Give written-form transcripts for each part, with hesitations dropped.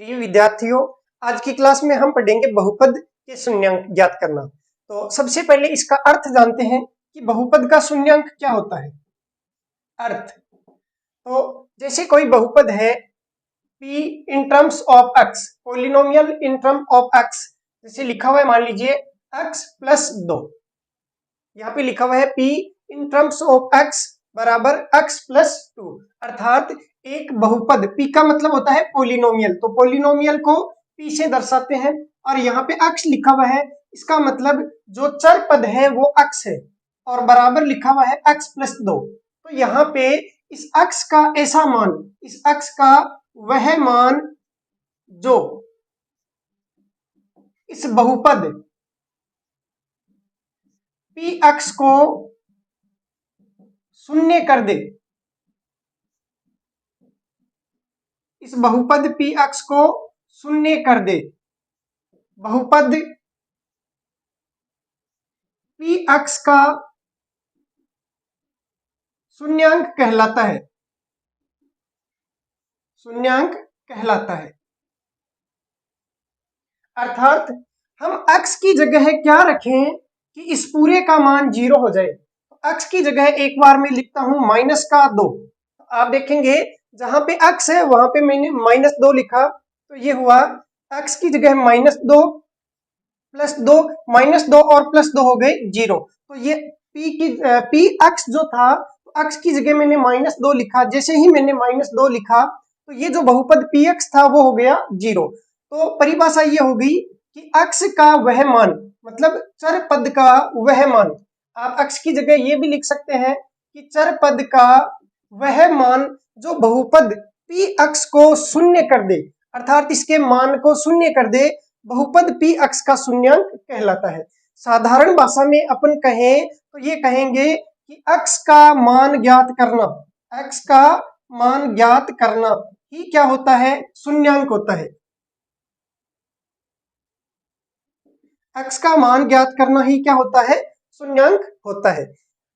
प्रिय विद्यार्थियों, आज की क्लास में हम पढ़ेंगे बहुपद के शून्यांक ज्ञात करना। तो सबसे पहले इसका अर्थ जानते हैं कि बहुपद का शून्यांक क्या होता है। अर्थ तो जैसे कोई बहुपद है p in terms of x, polynomial in term of x, जैसे लिखा हुआ है, मान लीजिए x प्लस 2, यहाँ पे लिखा हुआ है p in terms of x बराबर x प्लस 2, अर्थात एक बहुपद p का मतलब होता है पोलिनोमियल, तो पोलिनोमियल को p से दर्शाते हैं और यहाँ पे x लिखा हुआ है, इसका मतलब जो चर पद है वो x है और बराबर लिखा हुआ है x प्लस 2। तो यहाँ पे इस x का ऐसा मान, इस x का वह मान जो इस बहुपद px को शून्य कर दे, इस बहुपद px को शून्य कर दे, बहुपद px का शून्यांक कहलाता है, शून्यांक कहलाता है। अर्थात हम x की जगह क्या रखें कि इस पूरे का मान 0 हो जाए। x की जगह एक बार मैं लिखता हूं -2, आप देखेंगे जहां पे x है वहां पे मैंने -2 लिखा, तो ये हुआ x की जगह -2 प्लस 2, -2 और प्लस 2 हो गए 0। तो ये px जो था, x की जगह मैंने -2 लिखा, जैसे ही मैंने -2 लिखा तो ये जो बहुपद px था वो हो गया 0। तो परिभाषा ये हो गई कि x का वह मान, मतलब चर पद का वह मान, आप x की जगह ये भी लिख सकते हैं कि चर पद का वह मान जो बहुपद px को शून्य कर दे, अर्थात इसके मान को शून्य कर दे, बहुपद px का शून्यांक कहलाता है। साधारण भाषा में अपन कहें तो ये कहेंगे कि x का मान ज्ञात करना, x का मान ज्ञात करना ही क्या होता है, शून्यांक होता है। x का मान ज्ञात करना ही क्या होता है, शून्यांक होता है।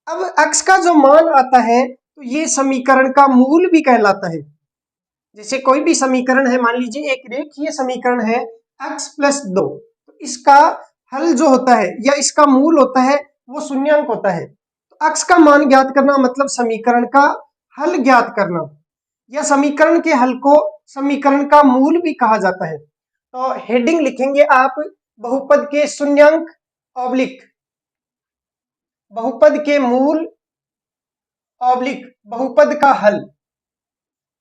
अब x का जो मान आता है तो ये समीकरण का मूल भी कहलाता है। जैसे कोई भी समीकरण है, मान लीजिए एक रेखीय समीकरण है x प्लस 2, तो इसका हल जो होता है या इसका मूल होता है वो शून्यांक होता है। तो x का मान ज्ञात करना मतलब समीकरण का हल ज्ञात करना, या समीकरण के हल को समीकरण का मूल भी कहा जाता है। तो हेडिंग लिखेंगे आप, बहुपद के शून्यांक ऑब्लिक बहुपद के मूल ऑब्लिक बहुपद का हल,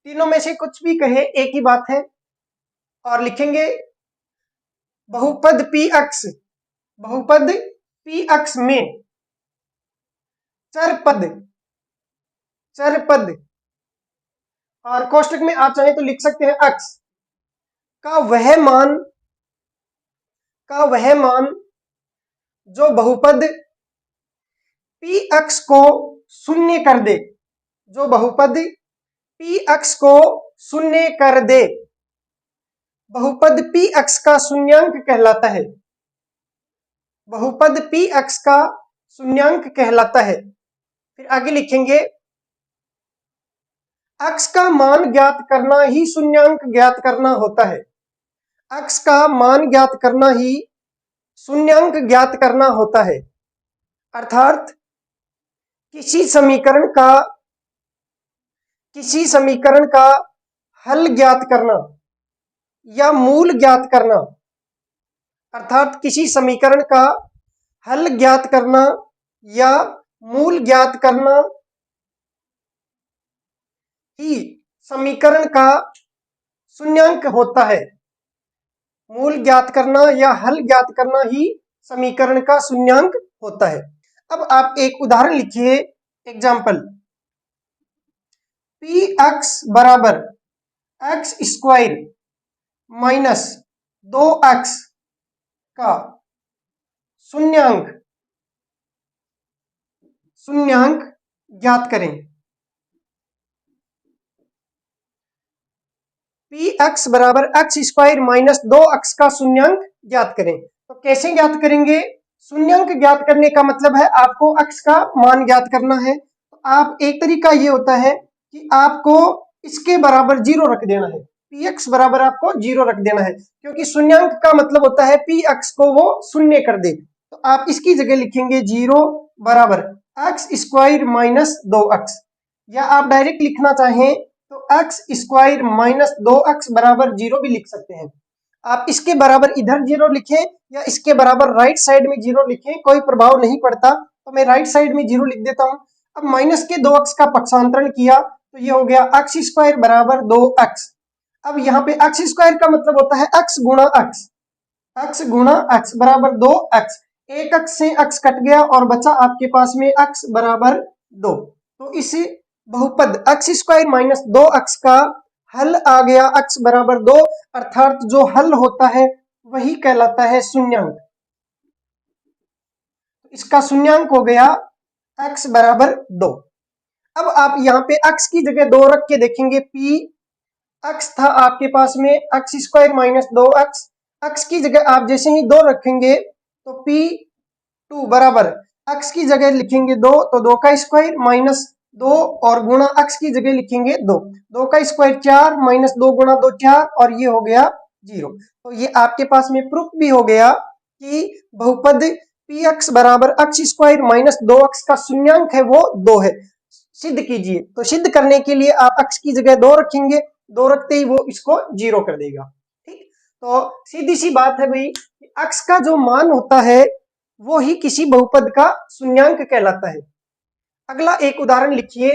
तीनों में से कुछ भी कहे एक ही बात है। और लिखेंगे बहुपद px, बहुपद px में चर पद, और कोष्टक में आप चाहें तो लिख सकते हैं x का वह मान जो बहुपद px को शून्य कर दे, जो बहुपद px को शून्य कर दे, बहुपद px का शून्यांक कहलाता है, बहुपद px का शून्यांक कहलाता है। फिर आगे लिखेंगे x का मान ज्ञात करना ही शून्यांक ज्ञात करना होता है, x का मान ज्ञात करना ही शून्यांक ज्ञात करना होता है। अर्थात किसी समीकरण का हल ज्ञात करना या मूल ज्ञात करना, अर्थात किसी समीकरण का हल ज्ञात करना या मूल ज्ञात करना ही समीकरण का शून्यांक होता है। मूल ज्ञात करना या हल ज्ञात करना ही समीकरण का शून्यांक होता है। अब आप एक उदाहरण लिखिए, एग्जाम्पल, px बराबर x स्क्वायर माइनस 2x का शून्यांक ज्ञात करें। px बराबर x स्क्वायर माइनस 2x का शून्यांक ज्ञात करें। तो कैसे ज्ञात करेंगे? शून्यांक ज्ञात करने का मतलब है आपको x का मान ज्ञात करना है। तो आप एक तरीका ये होता है कि आपको इसके बराबर 0 रख देना है, पी एक्स बराबर आपको 0 रख देना है, क्योंकि शून्यांक का मतलब होता है पी एक्स को वो शून्य कर दे। तो आप इसकी जगह लिखेंगे 0 बराबर एक्स स्क्वायर माइनस 2x, या आप डायरेक्ट लिखना चाहें तो एक्स स्क्वायर माइनस 2x बराबर 0 भी लिख सकते हैं। आप इसके बराबर इधर 0 लिखें या इसके बराबर राइट साइड में 0 लिखें, कोई प्रभाव नहीं पड़ता। तो मैं राइट साइड में 0 लिख देता हूं। अब माइनस के 2x का पक्षांतरण किया तो ये हो गया एक्स स्क्वायर बराबर 2x। अब यहाँ पे एक्स स्क्वायर का मतलब होता है x गुणा x बराबर 2x। एक x से x कट गया और बचा आपके पास में x बराबर 2। तो इस बहुपद x स्क्वायर माइनस 2x का हल आ गया x बराबर 2, अर्थात जो हल होता है वही कहलाता है शून्यांक। इसका शून्यांक हो गया x बराबर 2। अब आप यहाँ पे x की जगह 2 रख के देखेंगे, p x था आपके पास में x square minus 2x, x की जगह आप जैसे ही 2 रखेंगे तो p2 बराबर x की जगह लिखेंगे 2 तो 2 का स्क्वायर माइनस 2 और गुणा x की जगह लिखेंगे 2, 2 का स्क्वायर 4 माइनस 2 गुणा 2 4 और ये हो गया 0। तो ये आपके पास में प्रूफ भी हो गया कि बहुपद px बराबर एक्स स्क्वायर माइनस 2x का शून्यांक है वो 2 है। सिद्ध कीजिए। तो सिद्ध करने के लिए आप x की जगह 2 रखेंगे, 2 रखते ही वो इसको 0 कर देगा। ठीक, तो सीधी सी बात है भाई, x का जो मान होता है वो ही किसी बहुपद का शून्यांक कहलाता है। अगला एक उदाहरण लिखिए,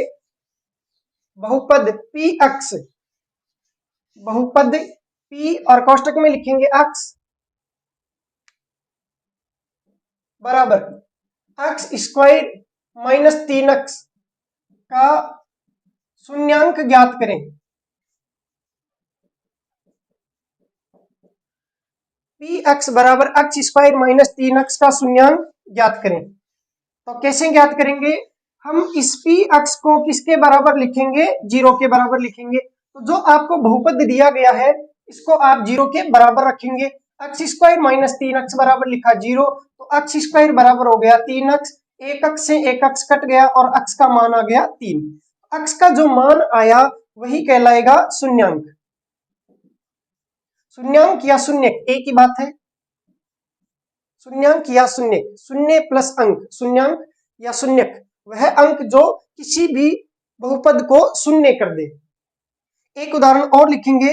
बहुपद px, बहुपद p और कोष्टक में लिखेंगे x बराबर एक्स स्क्वायर माइनस 3x का शून्यांक ज्ञात करें। px बराबर एक्स स्क्वायर माइनस 3x का शून्यांक ज्ञात करें। तो कैसे ज्ञात करेंगे? हम इस px को किसके बराबर लिखेंगे? 0 के बराबर लिखेंगे। तो जो आपको बहुपद दिया गया है इसको आप 0 के बराबर रखेंगे। एक्स स्क्वायर माइनस 3x बराबर लिखा 0, तो एक्स स्क्वायर बराबर हो गया 3x, एक x से एक x कट गया और x का मान आ गया 3। x का जो मान आया वही कहलाएगा शून्यांक। शून्यांक या शून्यक एक ही बात है। शून्यांक या शून्यक, शून्य प्लस अंक, शून्यांक या शून्यक वह अंक जो किसी भी बहुपद को शून्य कर दे। एक उदाहरण और लिखेंगे,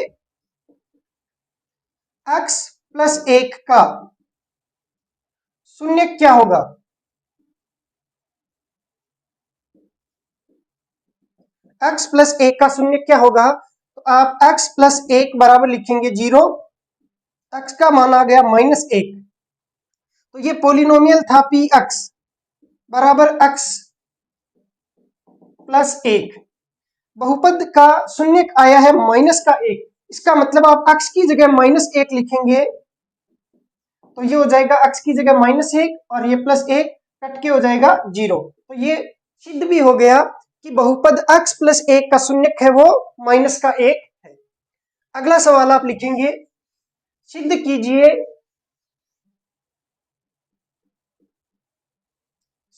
x प्लस 1 का शून्यक क्या होगा? x प्लस 1 का शून्यक क्या होगा? तो आप x प्लस 1 बराबर लिखेंगे 0, x का मान आ गया -1। तो ये पोलिनोमियल था px बराबर x प्लस 1। बहुपद का शून्यक आया है -1, इसका मतलब आप x की जगह -1 लिखेंगे तो ये हो जाएगा x की जगह -1 और ये +1 कट के हो जाएगा 0। तो ये सिद्ध भी हो गया कि बहुपद x प्लस 1 का शून्यक है वो -1 है। अगला सवाल आप लिखेंगे, सिद्ध कीजिए,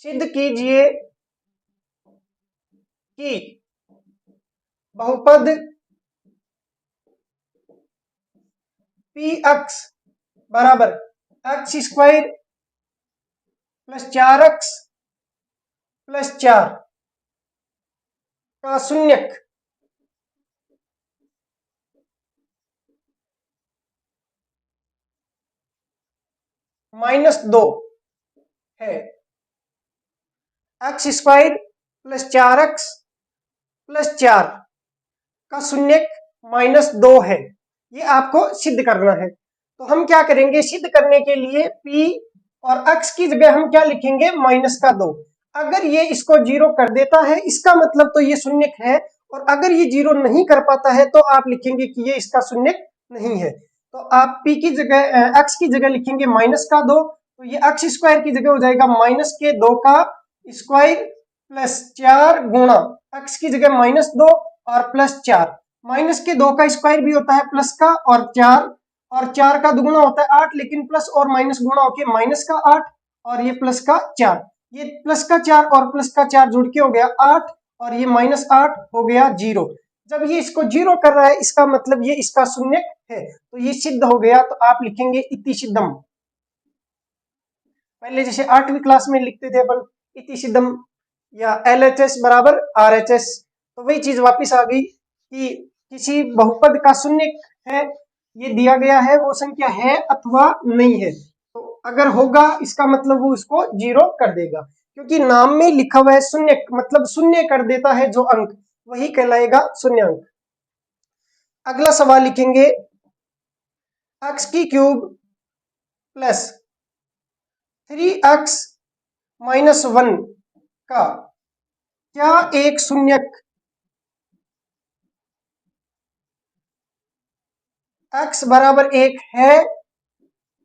सिद्ध कीजिए कि बहुपद px बराबर x square plus 4x plus 4 का शून्यक -2 है। X square plus 4x plus 4 का शून्यक -2 है, ये आपको सिद्ध करना है। तो हम क्या करेंगे, सिद्ध करने के लिए p और x की जगह हम क्या लिखेंगे? -2। अगर ये इसको 0 कर देता है इसका मतलब तो ये शून्यक है, और अगर ये 0 नहीं कर पाता है तो आप लिखेंगे कि ये इसका शून्यक नहीं है। तो आप p की जगह x की जगह लिखेंगे -2, तो ये x स्क्वायर की जगह हो जाएगा -2 का स्क्वायर प्लस 4 गुणा x की जगह -2 और प्लस 4। -2 का स्क्वायर भी होता है प्लस का, और 4 का दुगुना होता है 8, लेकिन प्लस और माइनस गुणा होके -8 और ये प्लस का 4, ये प्लस का 4 और प्लस का 4 जुड़ के हो गया 8 और ये -8 हो गया 0। जब ये इसको जीरो कर रहा है इसका मतलब ये इसका शून्यक है, तो ये सिद्ध हो गया। तो आप लिखेंगे इति सिद्धम। पहले जैसे 8वीं क्लास में लिखते थे अपन इति सिद्धम या LHS बराबर RHS, तो वही चीज वापिस आ गई कि किसी बहुपद का शून्यक है, ये दिया गया है, वो संख्या है अथवा नहीं है। तो अगर होगा इसका मतलब वो उसको जीरो कर देगा, क्योंकि नाम में लिखा हुआ है शून्यक, मतलब शून्य कर देता है जो अंक, वही कहलाएगा शून्य अंक। अगला सवाल लिखेंगे x की क्यूब प्लस 3x माइनस 1 का क्या एक शून्यक x बराबर 1 है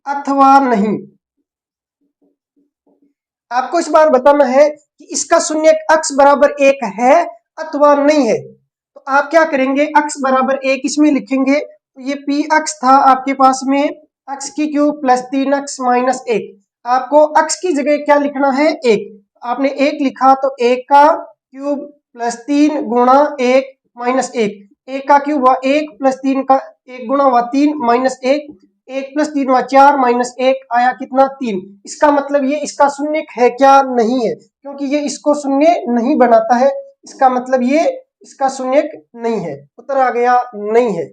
अथवा नहीं। आपको इस बार बताना है कि इसका शून्यक x बराबर 1 है अथवा नहीं है। तो आप क्या करेंगे, x बराबर 1 इसमें लिखेंगे, तो ये px था आपके पास में x की क्यूब प्लस 3x माइनस 1। आपको x की जगह क्या लिखना है, 1। आपने 1 लिखा तो 1 का क्यूब प्लस 3 गुणा 1 माइनस 1। 1 का क्यूब हुआ 1 प्लस 3 का 1 गुणा हुआ 3 माइनस 1। 1 प्लस 3 हुआ 4 माइनस 1 आया कितना, 3। इसका मतलब ये इसका शून्यक है क्या, नहीं है, क्योंकि ये इसको शून्य नहीं बनाता है। इसका मतलब ये इसका शून्यक नहीं है। उत्तर आ गया नहीं है।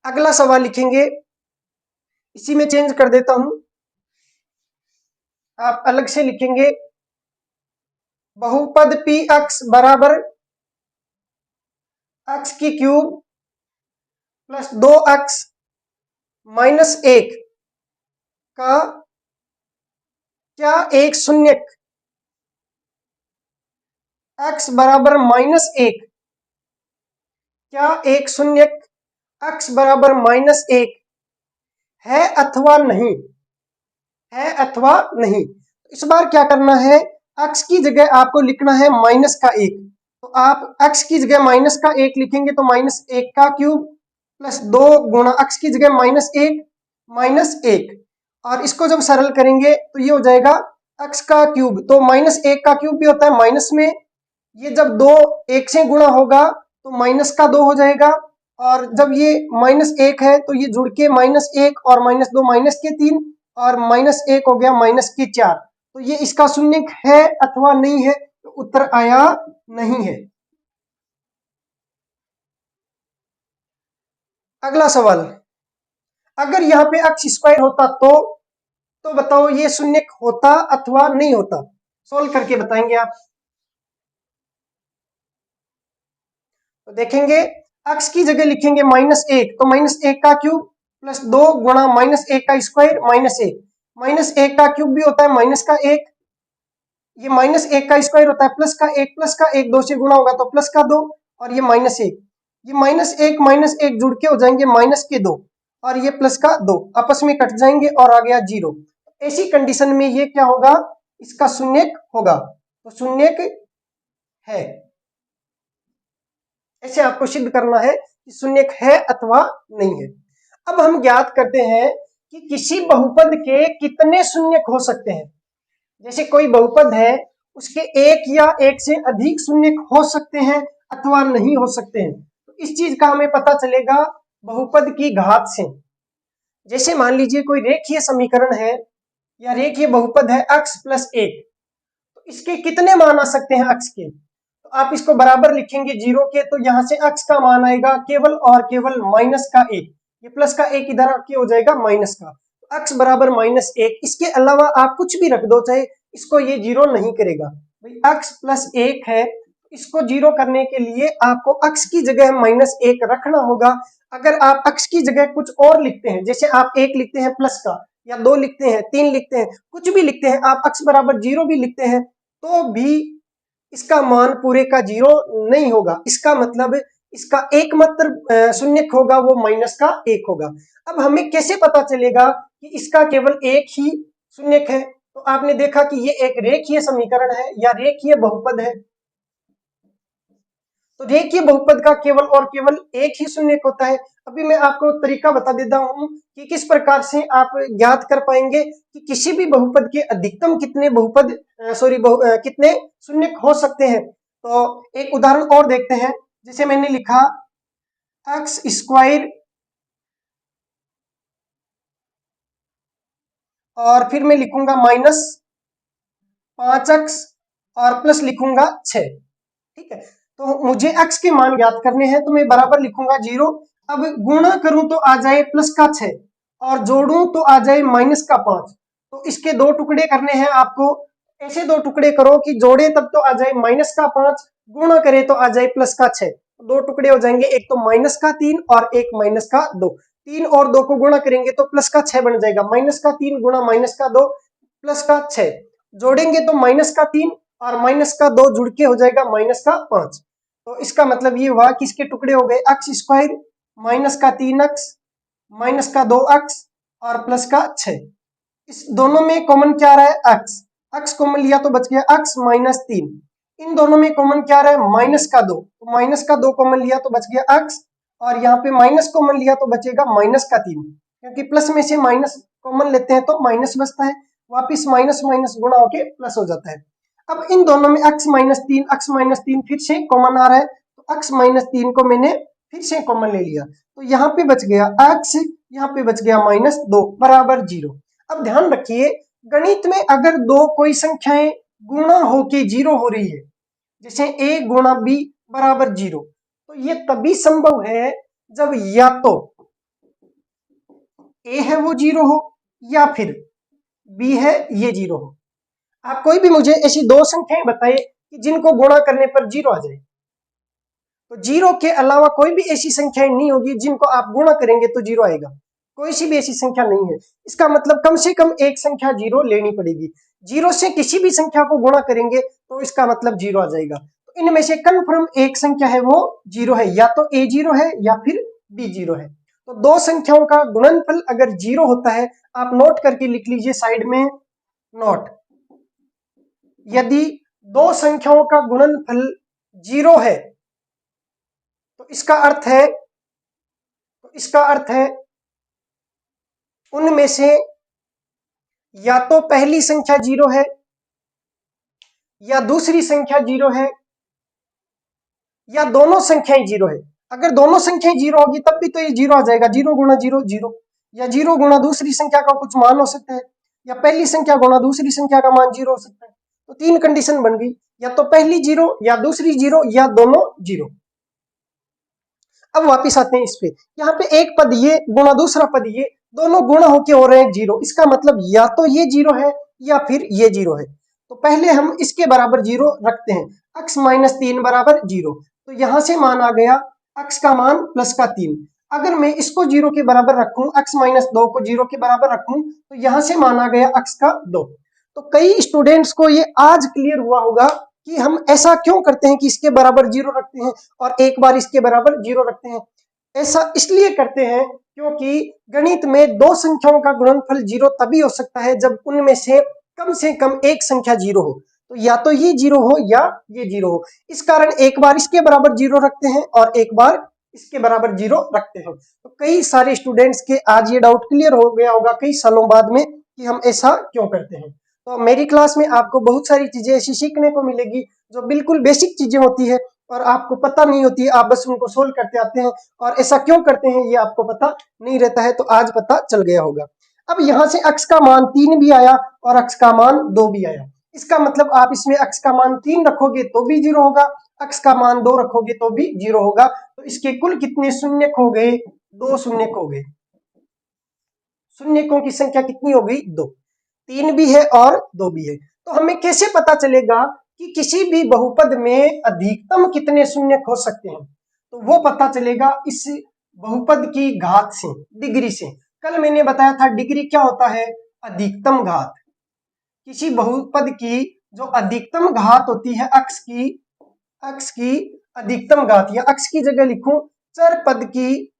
अगला सवाल लिखेंगे, इसी में चेंज कर देता हूं, आप अलग से लिखेंगे बहुपद px बराबर x की क्यूब प्लस 2x माइनस 1 का क्या एक शून्यक x बराबर माइनस 1, क्या एक शून्यक x बराबर माइनस 1 है अथवा नहीं, है अथवा नहीं। इस बार क्या करना है, x की जगह आपको लिखना है माइनस का 1। तो आप x की जगह माइनस का 1 लिखेंगे तो माइनस 1 का क्यूब प्लस 2 गुणा x की जगह माइनस 1 माइनस 1, और इसको जब सरल करेंगे तो ये हो जाएगा x का क्यूब। तो माइनस 1 का क्यूब भी होता है माइनस में, ये जब 2 1 से गुणा होगा तो माइनस का 2 हो जाएगा, और जब ये माइनस 1 है तो ये जुड़ के माइनस 1 और माइनस 2 माइनस के 3 और माइनस 1 हो गया माइनस के 4। तो ये इसका शून्यक है अथवा नहीं है, तो उत्तर आया नहीं है। अगला सवाल, अगर यहाँ पे x स्क्वायर होता तो बताओ ये शून्यक होता अथवा नहीं होता, सोल्व करके बताएंगे आप। तो देखेंगे x की जगह लिखेंगे माइनस 1, तो माइनस 1 का क्यूब प्लस 2 गुणा माइनस 1 का स्क्वायर माइनस 1। माइनस 1 का क्यूब भी होता है माइनस का 1, ये माइनस 1 का स्क्वायर होता है प्लस का 1, प्लस का 1 2 से गुणा होगा तो प्लस का 2, और ये माइनस 1, ये माइनस 1 जुड़ के हो जाएंगे माइनस के 2, और ये प्लस का 2 आपस में कट जाएंगे और आ गया 0। ऐसी कंडीशन में ये क्या होगा, इसका शून्यक होगा। तो शून्यक है, ऐसे आपको सिद्ध करना है कि शून्यक है अथवा नहीं है। अब हम ज्ञात करते हैं कि किसी बहुपद के कितने शून्यक हो सकते हैं। जैसे कोई बहुपद है, उसके एक या एक से अधिक शून्यक हो सकते हैं अथवा नहीं हो सकते हैं। तो इस चीज का हमें पता चलेगा बहुपद की घात से। जैसे मान लीजिए कोई रेखीय समीकरण है या रेखीय बहुपद है x प्लस 1, तो इसके कितने मान आ सकते हैं x के, तो आप इसको बराबर लिखेंगे 0 के, तो यहां से x का मान आएगा केवल और केवल माइनस का 1, ये प्लस का 1 इधर आके हो जाएगा माइनस का, तो x बराबर माइनस 1। इसके अलावा आप कुछ भी रख दो, चाहे इसको ये 0 नहीं करेगा भाई, x प्लस 1 है, इसको 0 करने के लिए आपको x की जगह माइनस 1 रखना होगा। अगर आप x की जगह कुछ और लिखते हैं, जैसे आप 1 लिखते हैं प्लस का, या 2 लिखते हैं, 3 लिखते हैं, कुछ भी लिखते हैं, आप x बराबर 0 भी लिखते हैं, तो भी इसका मान पूरे का 0 नहीं होगा। इसका मतलब इसका एकमात्र शून्यक होगा वो माइनस का 1 होगा। अब हमें कैसे पता चलेगा कि इसका केवल एक ही शून्यक है, तो आपने देखा कि ये एक रेखीय समीकरण है या रेखीय बहुपद है, तो रेखीय बहुपद का केवल और केवल एक ही शून्यक होता है। अभी मैं आपको तरीका बता देता हूं कि किस प्रकार से आप ज्ञात कर पाएंगे कि किसी भी बहुपद के अधिकतम कितने कितने शून्यक हो सकते हैं। तो एक उदाहरण और देखते हैं। जैसे मैंने लिखा एक्स स्क्वायर और फिर मैं लिखूंगा -5x और प्लस लिखूंगा 6। ठीक है, तो मुझे x के मान ज्ञात करने हैं, तो मैं बराबर लिखूंगा 0। अब गुणा करूं तो आ जाए प्लस का 6 और जोड़ूं तो आ जाए माइनस का 5। तो इसके दो टुकड़े करने हैं आपको। ऐसे दो टुकड़े करो कि जोड़े तब तो आ जाए माइनस का 5, गुणा करे तो आ जाए प्लस का 6। दो टुकड़े हो जाएंगे, एक तो माइनस का 3 और एक माइनस का 2। 3 और 2 को गुणा करेंगे तो प्लस का 6 बन जाएगा। माइनस का 3 गुणा माइनस का 2 प्लस का 6, जोड़ेंगे तो माइनस का 3 और माइनस का 2 जुड़ के हो जाएगा माइनस का 5। तो इसका मतलब ये हुआ कि इसके टुकड़े हो गए एक्स स्क्वायर माइनस का 3x माइनस का 2x और प्लस का 6। इस दोनों में कॉमन क्या रहा है? x। x कॉमन लिया तो बच गया x माइनस 3। इन दोनों में कॉमन क्या रहा है? माइनस का 2। तो माइनस का 2 कॉमन लिया तो बच गया x और यहाँ पे माइनस कॉमन लिया तो बचेगा माइनस का 3, क्योंकि प्लस में से माइनस कॉमन लेते हैं तो माइनस बचता है। वापिस माइनस माइनस गुणा होके प्लस हो जाता है। अब इन दोनों में x माइनस 3 फिर से कॉमन आ रहा है, तो x माइनस 3 को मैंने फिर से कॉमन ले लिया, तो यहाँ पे बच गया x, यहाँ पे बच गया -2 बराबर 0। अब ध्यान रखिए, गणित में अगर दो कोई संख्याएं गुणा होके 0 हो रही है, जैसे a गुणा b बराबर 0, तो ये तभी संभव है जब या तो a है वो 0 हो या फिर b है ये 0 हो। आप कोई भी मुझे ऐसी दो संख्याएं बताइए कि जिनको गुणा करने पर 0 आ जाए। तो 0 के अलावा कोई भी ऐसी संख्याएं नहीं होगी जिनको आप गुणा करेंगे तो 0 आएगा। कोई सी भी ऐसी संख्या नहीं है। इसका मतलब कम से कम एक संख्या 0 लेनी पड़ेगी। 0 से किसी भी संख्या को गुणा करेंगे तो इसका मतलब 0 आ जाएगा। तो इनमें से कन्फर्म एक संख्या है वो 0 है, या तो a 0 है या फिर b 0 है। तो दो संख्याओं का गुणनफल अगर 0 होता है, आप नोट करके लिख लीजिए साइड में, नोट। यदि दो संख्याओं का गुणनफल 0 है तो इसका अर्थ है उनमें से या तो पहली संख्या 0 है या दूसरी संख्या 0 है या दोनों संख्याएं 0 है। अगर दोनों संख्याएं 0 होगी तब भी तो ये 0 आ जाएगा। 0 गुणा 0 0, या 0 गुणा दूसरी संख्या का कुछ मान हो सकता है, या पहली संख्या गुणा दूसरी संख्या का मान 0 हो सकता है। तो तीन कंडीशन बन गई, या तो पहली 0 या दूसरी 0 या दोनों 0। अब वापिस आते हैं इस पे, यहाँ पे एक पद ये गुणा दूसरा पद ये, दोनों गुणा होके हो रहे हैं 0। इसका मतलब या तो ये 0 है या फिर ये 0 है। तो पहले हम इसके बराबर 0 रखते हैं, x माइनस 3 बराबर 0। तो यहां से मान आ गया x का मान प्लस का 3। अगर मैं इसको 0 के बराबर रखूं, x माइनस 2 को 0 के बराबर रखूं, तो यहां से मान आ गया x का 2। तो कई स्टूडेंट्स को ये आज क्लियर हुआ होगा कि हम ऐसा क्यों करते हैं कि इसके बराबर 0 रखते हैं और एक बार इसके बराबर 0 रखते हैं। ऐसा इसलिए करते हैं क्योंकि गणित में दो संख्याओं का गुणनफल 0 तभी हो सकता है जब उनमें से कम एक संख्या 0 हो। तो या तो ये 0 हो या ये 0 हो। इस कारण एक बार इसके बराबर 0 रखते हैं और एक बार इसके बराबर 0 रखते हैं। तो कई सारे स्टूडेंट्स के आज ये डाउट क्लियर हो गया होगा कई सालों बाद में कि हम ऐसा क्यों करते हैं। तो मेरी क्लास में आपको बहुत सारी चीजें ऐसी सीखने को मिलेगी जो बिल्कुल बेसिक चीजें होती है और आपको पता नहीं होती है, आप बस उनको सोल्व करते आते हैं और ऐसा क्यों करते हैं ये आपको पता नहीं रहता है। तो आज पता चल गया होगा। अब यहाँ से x का मान 3 भी आया और x का मान 2 भी आया। इसका मतलब आप इसमें x का मान 3 रखोगे तो भी 0 होगा, x का मान 2 रखोगे तो भी 0 होगा। तो इसके कुल कितने शून्यक हो गए? 2 शून्यक हो गए। शून्यकों की संख्या कितनी हो गई? 2। 3 भी है और 2 भी है। तो हमें कैसे पता चलेगा कि किसी भी बहुपद में अधिकतम कितने शून्यक हो सकते हैं? तो वो पता चलेगा इस बहुपद की घात से, डिग्री से। कल मैंने बताया था डिग्री क्या होता है? अधिकतम घात। किसी बहुपद की जो अधिकतम घात होती है अक्ष की अधिकतम घात, या अक्ष की जगह लिखूं चर पद की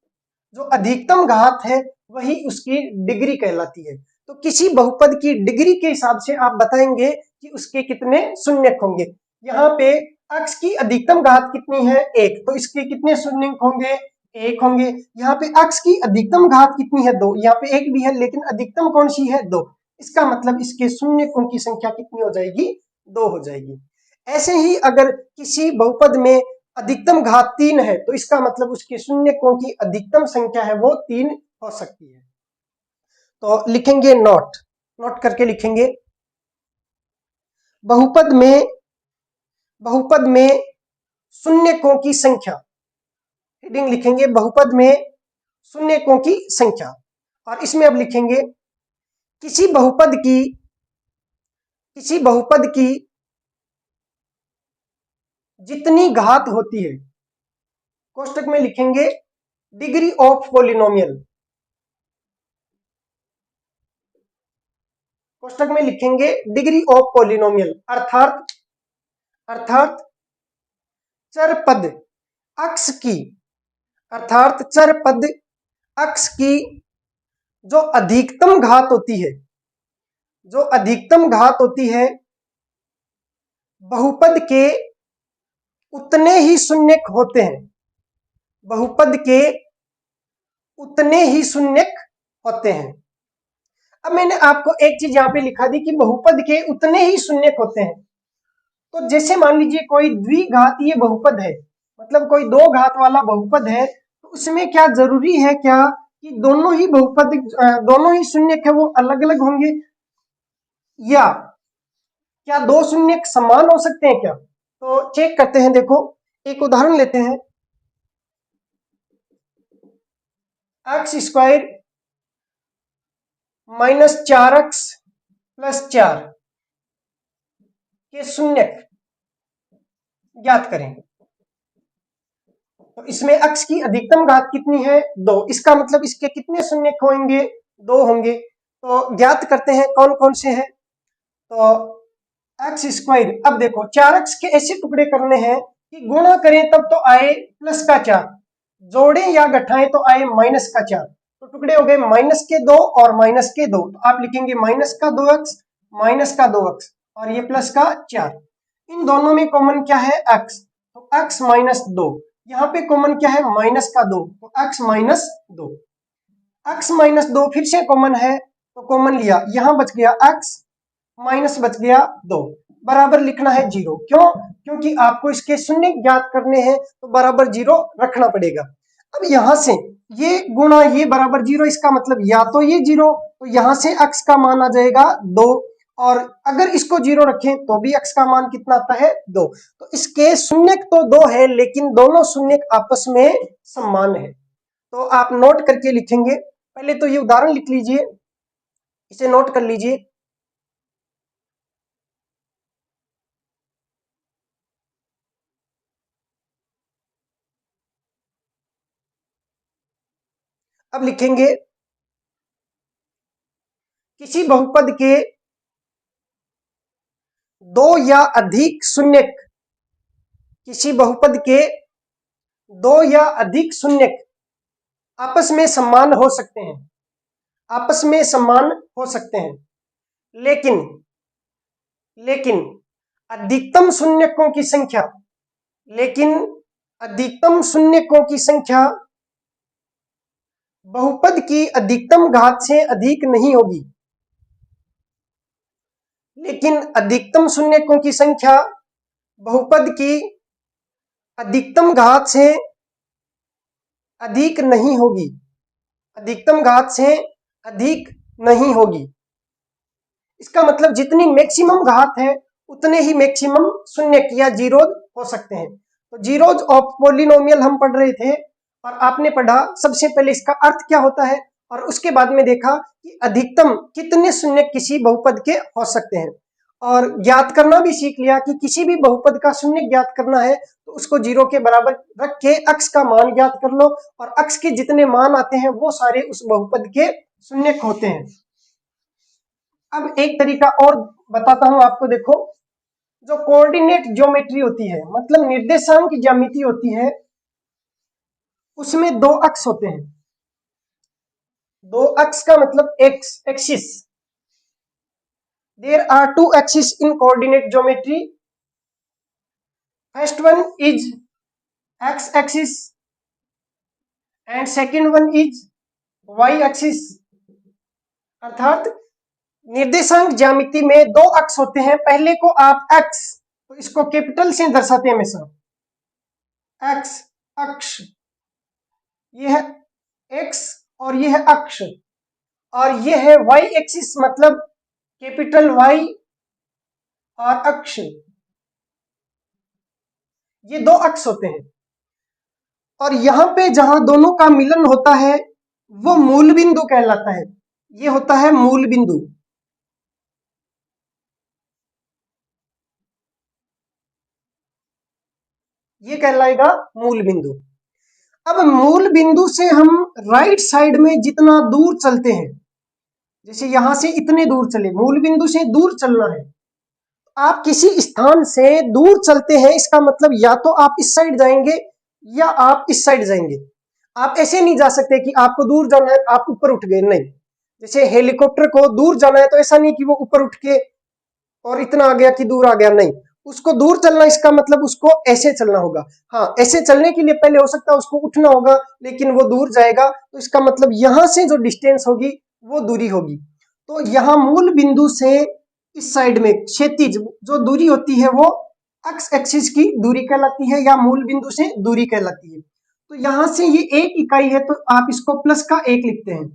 जो अधिकतम घात है वही उसकी डिग्री कहलाती है। तो किसी बहुपद की डिग्री के हिसाब से आप बताएंगे कि उसके कितने शून्यक होंगे। यहाँ पे x की अधिकतम घात कितनी है 1, तो इसके कितने शून्य होंगे 1 होंगे। यहाँ पे x की अधिकतम घात कितनी है 2, यहाँ पे 1 भी है लेकिन अधिकतम कौन सी है 2, इसका मतलब इसके शून्यकों की संख्या कितनी हो जाएगी 2 हो जाएगी। ऐसे ही अगर किसी बहुपद में अधिकतम घात 3 है तो इसका मतलब उसके शून्यकों की अधिकतम संख्या है वो 3 हो सकती है। तो लिखेंगे नोट, नोट करके लिखेंगे बहुपद में शून्यकों की संख्या, हेडिंग लिखेंगे बहुपद में शून्यकों की संख्या, और इसमें अब लिखेंगे किसी बहुपद की जितनी घात होती है, कोष्टक में लिखेंगे डिग्री ऑफ पॉलिनोमियल, कोष्टक में लिखेंगे डिग्री ऑफ पॉलिनोमियल, अर्थात चर पद अक्ष की जो अधिकतम घात होती है बहुपद के उतने ही शून्यक होते हैं, बहुपद के उतने ही शून्यक होते हैं। अब मैंने आपको एक चीज यहां पे लिखा दी कि बहुपद के उतने ही शून्यक होते हैं। तो जैसे मान लीजिए कोई द्विघातीय बहुपद है, मतलब कोई 2 घात वाला बहुपद है, तो उसमें क्या जरूरी है क्या कि दोनों ही शून्यक है वो अलग अलग होंगे, या क्या 2 शून्यक समान हो सकते हैं क्या? तो चेक करते हैं। देखो एक उदाहरण लेते हैं, x² माइनस 4x प्लस 4 के शून्यक ज्ञात करें। तो इसमें x की अधिकतम घात कितनी है 2, इसका मतलब इसके कितने शून्यक होंगे 2 होंगे। तो ज्ञात करते हैं कौन कौन से हैं। तो x², अब देखो 4x के ऐसे टुकड़े करने हैं कि गुणा करें तब तो आए प्लस का 4, जोड़ें या घटाएं तो आए माइनस का 4, तो टुकड़े हो गए माइनस के 2 और माइनस के 2, तो आप लिखेंगे माइनस का 2x माइनस का 2x और ये प्लस का 4। इन दोनों में कॉमन क्या है x, तो x माइनस 2, यहाँ पे कॉमन क्या है माइनस का 2, तो x माइनस 2, x माइनस 2 फिर से कॉमन है तो कॉमन लिया, यहां बच गया x माइनस बच गया 2, बराबर लिखना है 0, क्यों? क्योंकि आपको इसके शून्य ज्ञात करने हैं तो बराबर 0 रखना पड़ेगा। अब यहां से ये गुणा ये बराबर 0, इसका मतलब या तो ये 0, तो यहां से x का मान आ जाएगा 2, और अगर इसको 0 रखें तो भी x का मान कितना आता है 2, तो इसके शून्यक तो 2 है लेकिन दोनों शून्यक आपस में समान है। तो आप नोट करके लिखेंगे, पहले तो ये उदाहरण लिख लीजिए, इसे नोट कर लीजिए। अब लिखेंगे किसी बहुपद के 2 या अधिक शून्यक, किसी बहुपद के 2 या अधिक शून्यक आपस में समान हो सकते हैं, आपस में समान हो सकते हैं, लेकिन अधिकतम शून्यकों की संख्या, लेकिन अधिकतम शून्यकों की संख्या बहुपद की अधिकतम घात से अधिक नहीं होगी, लेकिन अधिकतम शून्यकों की संख्या बहुपद की अधिकतम घात से अधिक नहीं होगी, अधिकतम घात से अधिक नहीं होगी। इसका मतलब जितनी मैक्सिमम घात है उतने ही मैक्सिमम शून्यक या जीरोज हो सकते हैं। तो जीरोज ऑफ पॉलिनोमियल हम पढ़ रहे थे और आपने पढ़ा सबसे पहले इसका अर्थ क्या होता है, और उसके बाद में देखा कि अधिकतम कितने शून्यक किसी बहुपद के हो सकते हैं, और ज्ञात करना भी सीख लिया कि किसी भी बहुपद का शून्य ज्ञात करना है तो उसको 0 के बराबर रख के x का मान ज्ञात कर लो, और x के जितने मान आते हैं वो सारे उस बहुपद के शून्यक होते हैं। अब एक तरीका और बताता हूं आपको, देखो जो कोऑर्डिनेट ज्योमेट्री होती है, मतलब निर्देशांक ज्यामिति होती है, उसमें 2 अक्ष होते हैं। 2 अक्ष का मतलब axis, there are 2 axis in coordinate geometry, first one is x axis and second one is y axis. अर्थात निर्देशांक ज्यामिति में दो अक्ष होते हैं, पहले को आप x, तो इसको कैपिटल से दर्शाते हैं हमेशा, x अक्ष, ये है x और ये है अक्ष, और ये है y एक्सिस मतलब कैपिटल Y और अक्ष, ये दो अक्ष होते हैं। और यहां पे जहां दोनों का मिलन होता है वो मूल बिंदु कहलाता है, ये होता है मूल बिंदु। ये कहलाएगा मूल बिंदु। अब मूल बिंदु से हम राइट साइड में जितना दूर चलते हैं, जैसे यहां से इतने दूर चले, मूल बिंदु से दूर चलना है, आप किसी स्थान से दूर चलते हैं, इसका मतलब या तो आप इस साइड जाएंगे या आप इस साइड जाएंगे। आप ऐसे नहीं जा सकते कि आपको दूर जाना है आप ऊपर उठ गए, नहीं। जैसे हेलीकॉप्टर को दूर जाना है तो ऐसा नहीं कि वो ऊपर उठ के और इतना आ गया कि दूर आ गया, नहीं। उसको दूर चलना, इसका मतलब उसको ऐसे चलना होगा। हाँ, ऐसे चलने के लिए पहले हो सकता है उसको उठना होगा, लेकिन वो दूर जाएगा, तो इसका मतलब यहां से जो डिस्टेंस होगी वो दूरी होगी। तो यहां मूल बिंदु से इस साइड में क्षैतिज जो दूरी होती है वो एक्स एक्सिस की दूरी कहलाती है, या मूल बिंदु से दूरी कहलाती है। तो यहां से ये एक इकाई है तो आप इसको प्लस का एक लिखते हैं,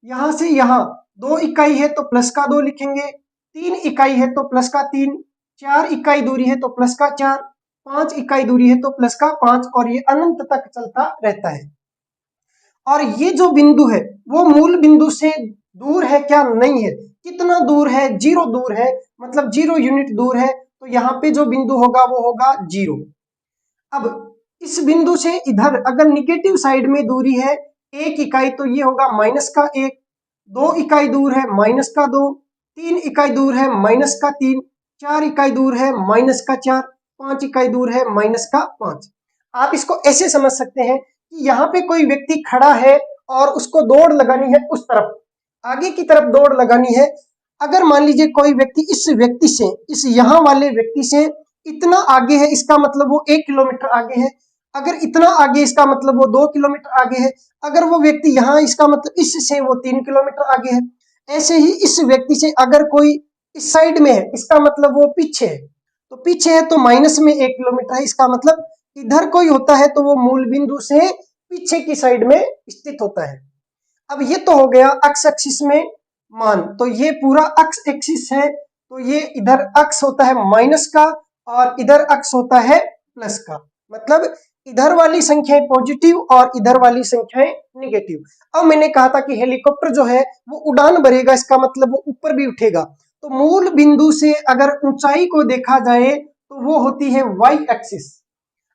यहां से यहां 2 इकाई है तो प्लस का 2 लिखेंगे, 3 इकाई है तो प्लस का 3, 4 इकाई दूरी है तो प्लस का 4, 5 इकाई दूरी है तो प्लस का 5, और ये अनंत तक चलता रहता है। और ये जो बिंदु है वो मूल बिंदु से दूर है क्या? नहीं है। कितना दूर है? 0 दूर है, मतलब 0 यूनिट दूर है। तो यहाँ पे जो बिंदु होगा वो होगा 0। अब इस बिंदु से इधर अगर निगेटिव साइड में दूरी है 1 इकाई, तो ये होगा माइनस का 1, 2 इकाई दूर है माइनस का 2, 3 इकाई दूर है माइनस का 3, 4 इकाई दूर है माइनस का 4, 5 इकाई दूर है माइनस का 5। आप इसको ऐसे समझ सकते हैं कि यहाँ पे कोई व्यक्ति खड़ा है और उसको दौड़ लगानी है, उस तरफ आगे की तरफ दौड़ लगानी है। अगर मान लीजिए कोई व्यक्ति इस व्यक्ति से, इस यहाँ वाले व्यक्ति से इतना आगे है, इसका मतलब वो 1 किलोमीटर आगे है। अगर इतना आगे, इसका मतलब वो 2 किलोमीटर आगे है। अगर वो व्यक्ति यहाँ, इसका मतलब इससे वो 3 किलोमीटर आगे है। ऐसे ही इस व्यक्ति से अगर कोई इस साइड में है, इसका मतलब वो पीछे है, तो पीछे है तो माइनस में 1 किलोमीटर है। इसका मतलब इधर कोई होता है तो वो मूल बिंदु से पीछे की साइड में स्थित होता है। अब ये तो हो गया अक्ष एक्सिस में मान, तो ये पूरा अक्ष एक्सिस है, तो ये इधर अक्ष होता है माइनस का और इधर अक्ष होता है प्लस का, मतलब इधर वाली संख्याएं पॉजिटिव और इधर वाली संख्याएं निगेटिव। अब मैंने कहा था कि हेलीकॉप्टर जो है वो उड़ान भरेगा, इसका मतलब वो ऊपर भी उठेगा। तो मूल बिंदु से अगर ऊंचाई को देखा जाए तो वो होती है वाई एक्सिस।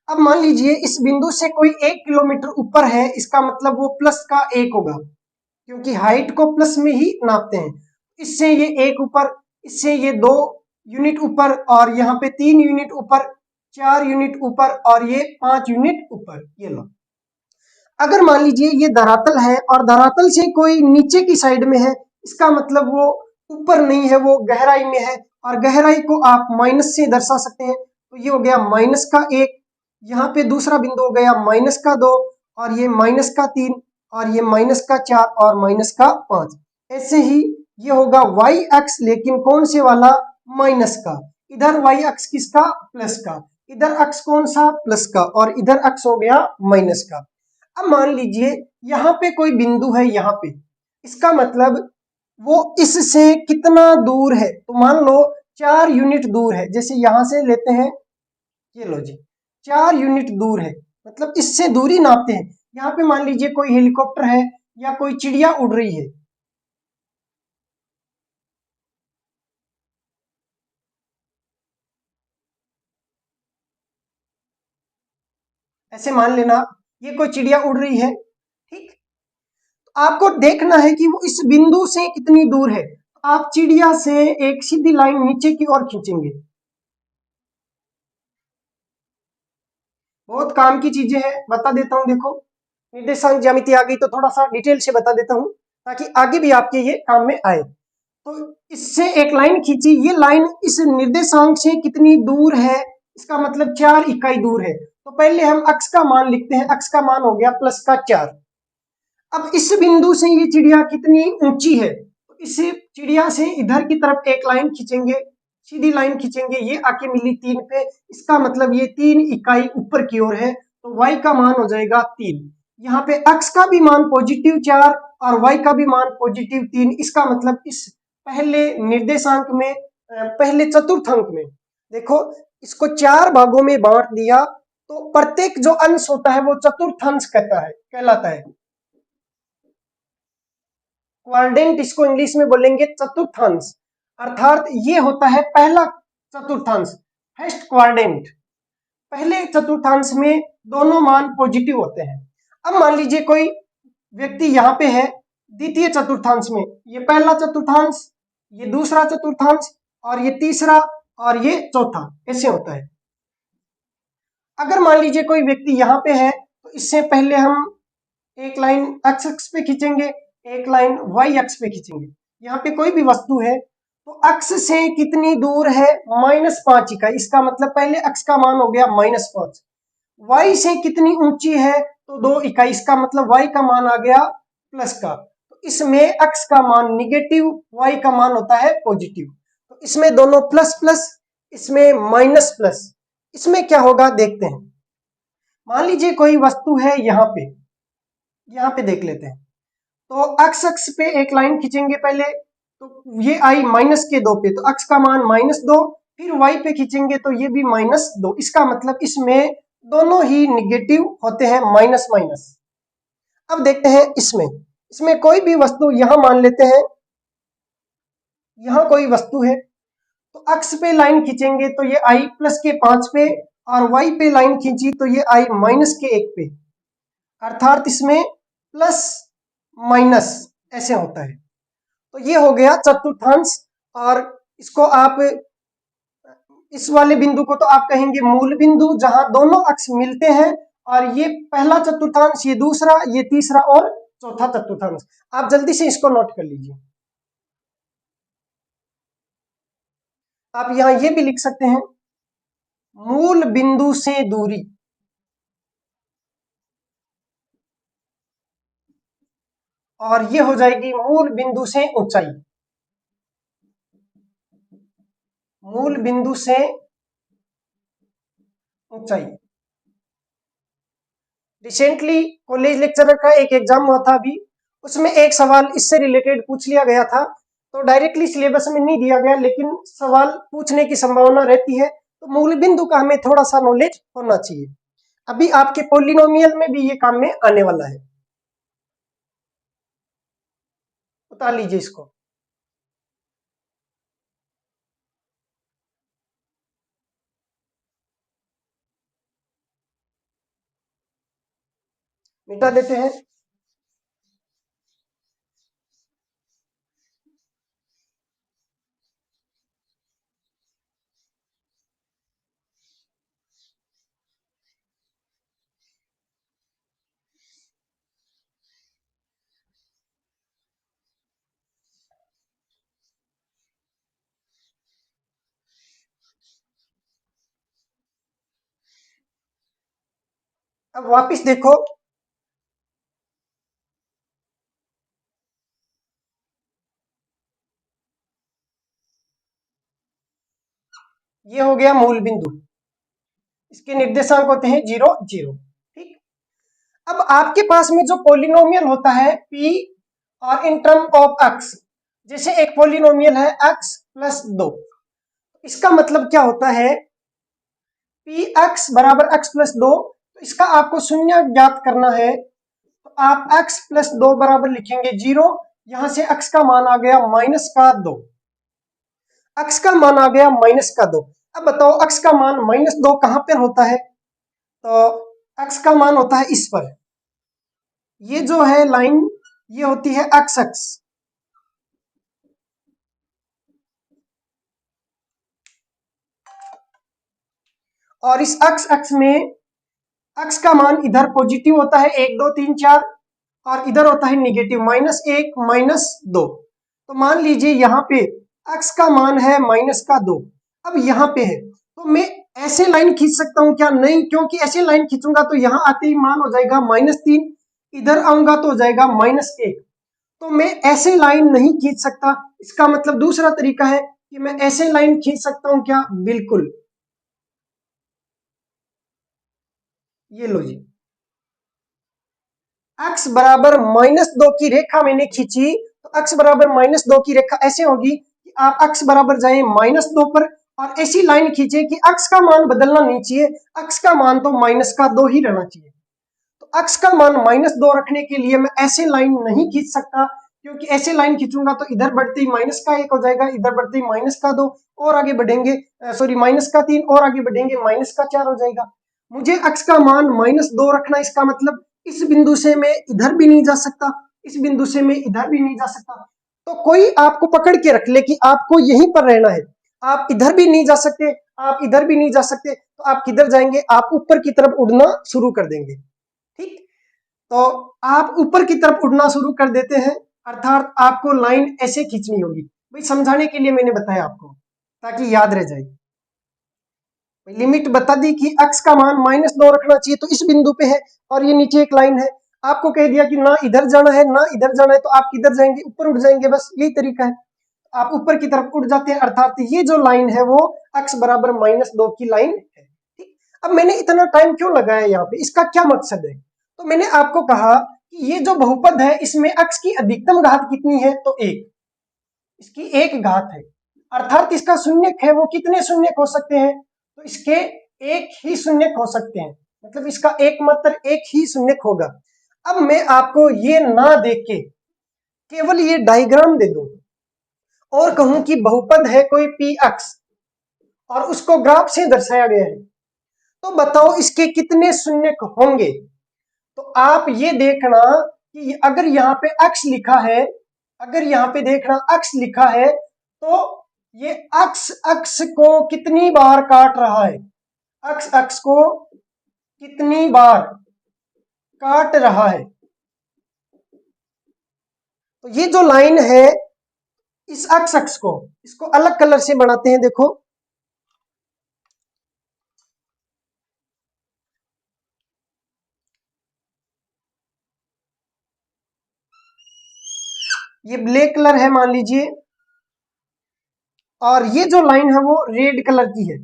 अब मान लीजिए इस बिंदु से कोई 1 किलोमीटर ऊपर है, इसका मतलब वो प्लस का 1 होगा, क्योंकि हाइट को प्लस में ही नापते हैं। इससे ये 1 ऊपर, इससे ये 2 यूनिट ऊपर, और यहाँ पे 3 यूनिट ऊपर, 4 यूनिट ऊपर, और ये 5 यूनिट ऊपर। ये लो, अगर मान लीजिए ये धरातल है और धरातल से कोई नीचे की साइड में है, इसका मतलब वो ऊपर नहीं है, वो गहराई में है, और गहराई को आप माइनस से दर्शा सकते हैं। तो ये हो गया माइनस का 1, यहाँ पे दूसरा बिंदु हो गया माइनस का 2, और ये माइनस का 3, और ये माइनस का 4 और माइनस का 5। ऐसे ही ये होगा वाई एक्स, लेकिन कौन से वाला? माइनस का। इधर वाई एक्स किसका? प्लस का। इधर अक्ष कौन सा? प्लस का, और इधर अक्ष हो गया माइनस का। अब मान लीजिए यहाँ पे कोई बिंदु है, यहाँ पे, इसका मतलब वो इससे कितना दूर है? तो मान लो 4 यूनिट दूर है, जैसे यहां से लेते हैं, ये लो जी, 4 यूनिट दूर है, मतलब इससे दूरी नापते हैं। यहाँ पे मान लीजिए कोई हेलीकॉप्टर है या कोई चिड़िया उड़ रही है, ऐसे मान लेना ये कोई चिड़िया उड़ रही है, ठीक। तो आपको देखना है कि वो इस बिंदु से कितनी दूर है। आप चिड़िया से एक सीधी लाइन नीचे की ओर खींचेंगे। बहुत काम की चीजें हैं, बता देता हूं। देखो, निर्देशांक ज्यामिति आ गई तो थोड़ा सा डिटेल से बता देता हूं, ताकि आगे भी आपके ये काम में आए। तो इससे एक लाइन खींची, ये लाइन इस निर्देशांक से कितनी दूर है इसका मतलब 4 इकाई दूर है। तो पहले हम x का मान लिखते हैं, x का मान हो गया प्लस का 4। अब इस बिंदु से ये चिड़िया कितनी ऊंची है, तो इस चिड़िया से इधर की तरफ एक लाइन खींचेंगे, सीधी लाइन खींचेंगे, ये आके मिली 3 पे, इसका मतलब ये 3 इकाई ऊपर की ओर है, तो y का मान हो जाएगा 3। यहाँ पे x का भी मान पॉजिटिव 4 और y का भी मान पॉजिटिव 3, इसका मतलब इस पहले निर्देशांक में, पहले चतुर्थांक में देखो, इसको 4 भागों में बांट दिया, तो प्रत्येक जो अंश होता है वो चतुर्थांश कहलाता है। क्वाड्रेंट इसको इंग्लिश में बोलेंगे चतुर्थांश, अर्थात ये होता है पहला चतुर्थांश, फर्स्ट क्वाड्रेंट। पहले चतुर्थांश में दोनों मान पॉजिटिव होते हैं। अब मान लीजिए कोई व्यक्ति यहाँ पे है द्वितीय चतुर्थांश में, ये पहला चतुर्थांश, ये दूसरा चतुर्थांश, और ये तीसरा, और ये चौथा, ऐसे होता है। अगर मान लीजिए कोई व्यक्ति यहाँ पे है, तो इससे पहले हम एक लाइन x अक्ष पे खींचेंगे, एक लाइन y अक्ष पे खींचेंगे। यहाँ पे कोई भी वस्तु है तो अक्ष से कितनी दूर है, -5 इकाई, इसका मतलब पहले x का मान हो गया -5। y से कितनी ऊंची है, तो 2 इकाई, इसका मतलब y का मान आ गया प्लस का। तो इसमें x का मान निगेटिव, y का मान होता है पॉजिटिव, तो इसमें दोनों प्लस प्लस, इसमें माइनस प्लस। इसमें क्या होगा देखते हैं। मान लीजिए कोई वस्तु है यहाँ पे देख लेते हैं। तो x अक्ष पे एक लाइन खींचेंगे पहले, तो ये आई -2 पे, तो x का मान -2, फिर y पे खींचेंगे तो ये भी -2, इसका मतलब इसमें दोनों ही निगेटिव होते हैं, माइनस माइनस। अब देखते हैं इसमें कोई भी वस्तु, यहां मान लेते हैं यहां कोई वस्तु है, तो x पे लाइन खींचेंगे तो ये आई +5 पे, और y पे लाइन खींची तो ये आई -1 पे, अर्थात इसमें प्लस माइनस ऐसे होता है। तो ये हो गया चतुर्थांश, और इसको आप, इस वाले बिंदु को तो आप कहेंगे मूल बिंदु, जहां दोनों अक्ष मिलते हैं, और ये पहला चतुर्थांश, ये दूसरा, ये तीसरा और चौथा चतुर्थांश। आप जल्दी से इसको नोट कर लीजिए। आप यहां ये भी लिख सकते हैं, मूल बिंदु से दूरी, और ये हो जाएगी मूल बिंदु से ऊंचाई। मूल बिंदु से ऊंचाई। रिसेंटली कॉलेज लेक्चरर का एक एग्जाम हुआ था अभी, उसमें एक सवाल इससे रिलेटेड पूछ लिया गया था, तो डायरेक्टली सिलेबस में नहीं दिया गया, लेकिन सवाल पूछने की संभावना रहती है, तो मूल बिंदु का हमें थोड़ा सा नॉलेज होना चाहिए। अभी आपके पॉलिनोमियल में भी ये काम में आने वाला है, बता लीजिए इसको। मिटा देते हैं। अब वापिस देखो, ये हो गया मूल बिंदु, इसके निर्देशांक होते हैं 0 0। ठीक। अब आपके पास में जो पॉलिनोमियल होता है p, और इन टर्म ऑफ x, जैसे एक पॉलिनोमियल है x + 2, इसका मतलब क्या होता है, px = x + 2, तो इसका आपको शून्य ज्ञात करना है, तो आप x + 2 बराबर लिखेंगे 0, यहां से x का मान आ गया -2, x का मान आ गया -2। अब बताओ x का मान -2 कहां पर होता है, तो x का मान होता है इस पर, ये जो है लाइन, ये होती है x अक्ष, और इस x अक्ष में x का मान इधर पॉजिटिव होता है 1 2 3 4, और इधर होता है निगेटिव -1 -2। तो मान लीजिए यहाँ पे x का मान है -2, अब यहाँ पे है, तो मैं ऐसे लाइन खींच सकता हूं क्या? नहीं, क्योंकि ऐसे लाइन खींचूंगा तो यहां आते ही मान हो जाएगा -3, इधर आऊंगा तो हो जाएगा -1, तो मैं ऐसे लाइन नहीं खींच सकता। इसका मतलब दूसरा तरीका है कि मैं ऐसे लाइन खींच सकता हूं क्या? बिल्कुल, ये लो जी, x बराबर -2 की रेखा मैंने खींची, तो x बराबर -2 की रेखा ऐसे होगी कि आप x बराबर जाए -2 पर और ऐसी लाइन खींचे कि x का मान बदलना नहीं चाहिए, x का मान तो -2 ही रहना चाहिए। तो x का मान -2 रखने के लिए मैं ऐसे लाइन नहीं खींच सकता, क्योंकि ऐसे लाइन खींचूंगा तो इधर बढ़ते ही -1 हो जाएगा, इधर बढ़ते ही -2 और आगे बढ़ेंगे, सॉरी -3 और आगे बढ़ेंगे -4 हो जाएगा। मुझे x का मान -2 रखना, इसका मतलब इस बिंदु से मैं इधर भी नहीं जा सकता, इस बिंदु से मैं इधर भी नहीं जा सकता। तो कोई आपको पकड़ के रख ले कि आपको यहीं पर रहना है, आप इधर भी नहीं जा सकते, आप इधर भी नहीं जा सकते, तो आप किधर जाएंगे? आप ऊपर की तरफ उड़ना शुरू कर देंगे। ठीक, तो आप ऊपर की तरफ उड़ना शुरू कर देते हैं, अर्थात आपको लाइन ऐसे खींचनी होगी। भाई समझाने के लिए मैंने बताया आपको, ताकि याद रह जाए। लिमिट बता दी कि x का मान -2 रखना चाहिए, तो इस बिंदु पे है और ये नीचे एक लाइन है। आपको कह दिया कि ना इधर जाना है ना इधर जाना है, तो आप किधर जाएंगे? ऊपर उठ जाएंगे, बस यही तरीका है। आप ऊपर की तरफ उठ जाते हैं, अर्थात ये जो लाइन है वो x बराबर -2 की लाइन है। ठीक, अब मैंने इतना टाइम क्यों लगाया यहाँ पे, इसका क्या मकसद है? तो मैंने आपको कहा कि ये जो बहुपद है इसमें x की अधिकतम घात कितनी है? तो 1, इसकी 1 घात है, अर्थात इसका शून्यक है वो कितने शून्यक हो सकते हैं? तो इसके एक ही शून्यक हो सकते हैं, मतलब इसका एकमात्र एक ही शून्यक होगा। अब मैं आपको ये ना देख के केवल ये डायग्राम दे दूं और कहूं कि बहुपद है कोई पी एक्स और उसको ग्राफ से दर्शाया गया है, तो बताओ इसके कितने शून्यक होंगे? तो आप ये देखना कि अगर यहाँ पे x लिखा है, अगर यहाँ पे देखना x लिखा है, तो ये x अक्ष को कितनी बार काट रहा है? x अक्ष को कितनी बार काट रहा है? तो ये जो लाइन है इस x अक्ष को, इसको अलग कलर से बनाते हैं। देखो, ये ब्लैक कलर है मान लीजिए, और ये जो लाइन है वो रेड कलर की है।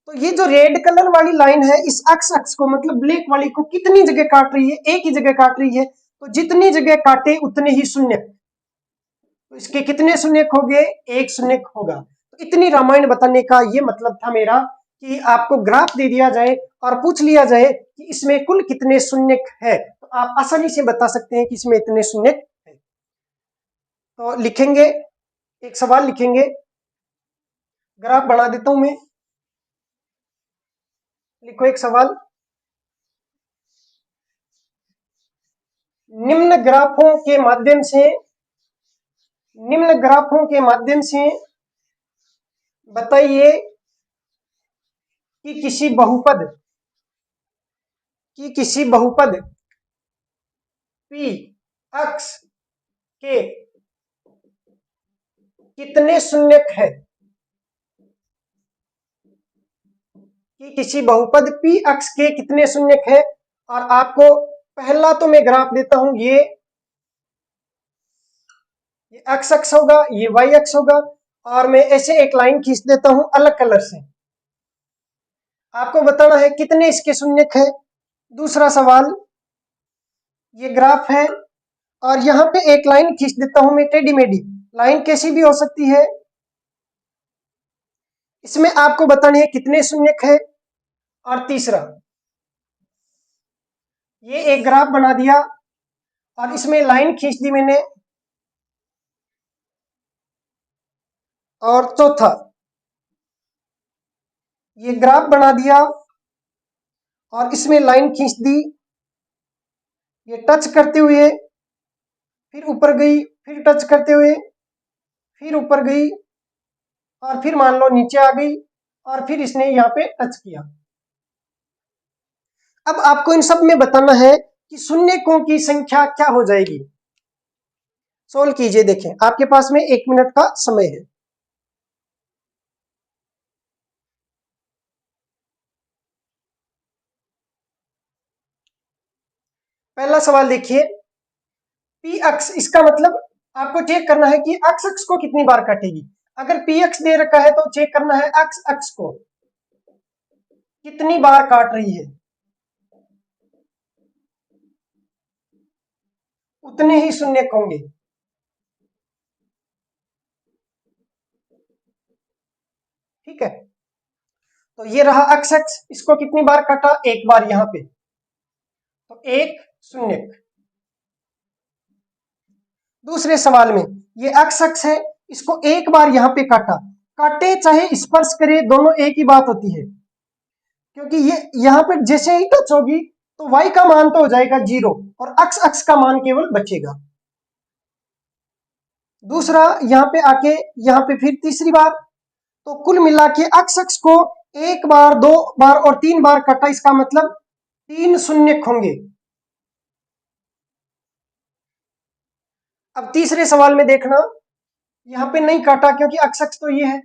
तो ये जो रेड कलर वाली लाइन है इस अक्ष अक्ष को, मतलब ब्लैक वाली को, कितनी जगह काट रही है? एक ही जगह काट रही है। तो जितनी जगह काटे उतने ही शून्य, तो इसके कितने शून्यक हो गए? एक शून्यक होगा। तो इतनी रामायण बताने का ये मतलब था मेरा कि आपको ग्राफ दे दिया जाए और पूछ लिया जाए कि इसमें कुल कितने शून्यक है, तो आप आसानी से बता सकते हैं कि इसमें इतने शून्यक है। तो लिखेंगे, एक सवाल लिखेंगे, ग्राफ बना देता हूं मैं। लिखो एक सवाल, निम्न ग्राफों के माध्यम से, निम्न ग्राफों के माध्यम से बताइए कि किसी बहुपद पी अक्ष के कितने शून्यक है? कि किसी बहुपद पी अक्ष के कितने शून्यक है? और आपको पहला तो मैं ग्राफ देता हूं, ये एक्स अक्ष होगा, ये वाई अक्ष होगा, और मैं ऐसे एक लाइन खींच देता हूं अलग कलर से। आपको बताना है कितने इसके शून्यक है। दूसरा सवाल, ये ग्राफ है और यहां पे एक लाइन खींच देता हूं मैं टेढ़ी मेढ़ी, लाइन कैसी भी हो सकती है। इसमें आपको बताने है कितने शून्यक है। और तीसरा, ये एक ग्राफ बना दिया और इसमें लाइन खींच दी मैंने। और चौथा, ये ग्राफ बना दिया और इसमें लाइन खींच दी, ये टच करते हुए फिर ऊपर गई, फिर टच करते हुए फिर ऊपर गई, और फिर मान लो नीचे आ गई, और फिर इसने यहाँ पे टच किया। अब आपको इन सब में बताना है कि शून्यकों की संख्या क्या हो जाएगी। सोल्व कीजिए, देखें आपके पास में 1 मिनट का समय है। पहला सवाल देखिए, पी अक्स, इसका मतलब आपको चेक करना है कि अक्स अक्स को कितनी बार काटेगी। अगर पी अक्स दे रखा है तो चेक करना है अक्स अक्स को कितनी बार काट रही है, उतने ही शून्य होंगे। ठीक है, तो ये रहा अक्स अक्स, इसको कितनी बार काटा, एक बार यहां पे, तो एक शून्य। दूसरे सवाल में ये अक्स अक्स है, इसको एक बार यहां पे काटा, काटे चाहे स्पर्श करे दोनों एक ही बात होती है, क्योंकि ये यहां पे जैसे ही टच होगी तो y का मान तो हो जाएगा 0 और अक्स अक्स का मान केवल बचेगा। दूसरा यहां पे आके यहां पे फिर तीसरी बार, तो कुल मिला के अक्स अक्स को एक बार, दो बार और तीन बार काटा, इसका मतलब तीन शून्य होंगे। अब तीसरे सवाल में देखना, यहां पे नहीं काटा क्योंकि अक्स अक्स तो ये है,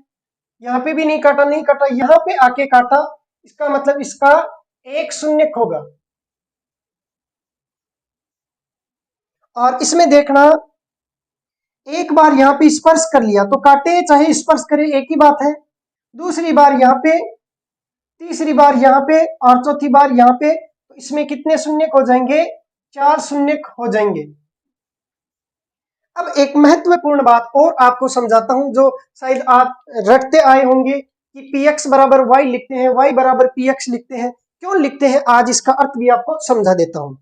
यहां पे भी नहीं काटा, नहीं काटा, यहां पे आके काटा, इसका मतलब इसका एक शून्य होगा। और इसमें देखना, एक बार यहां पे स्पर्श कर लिया तो काटे चाहे स्पर्श करे एक ही बात है, दूसरी बार यहां पे, तीसरी बार यहां पे और चौथी बार यहां पे, तो इसमें कितने शून्य हो जाएंगे, चार शून्य हो जाएंगे। अब एक महत्वपूर्ण बात और आपको समझाता हूं जो शायद आप रटते आए होंगे कि पी एक्स बराबर वाई लिखते हैं, वाई बराबर पी एक्स लिखते हैं, क्यों लिखते हैं, आज इसका अर्थ भी आपको समझा देता हूं।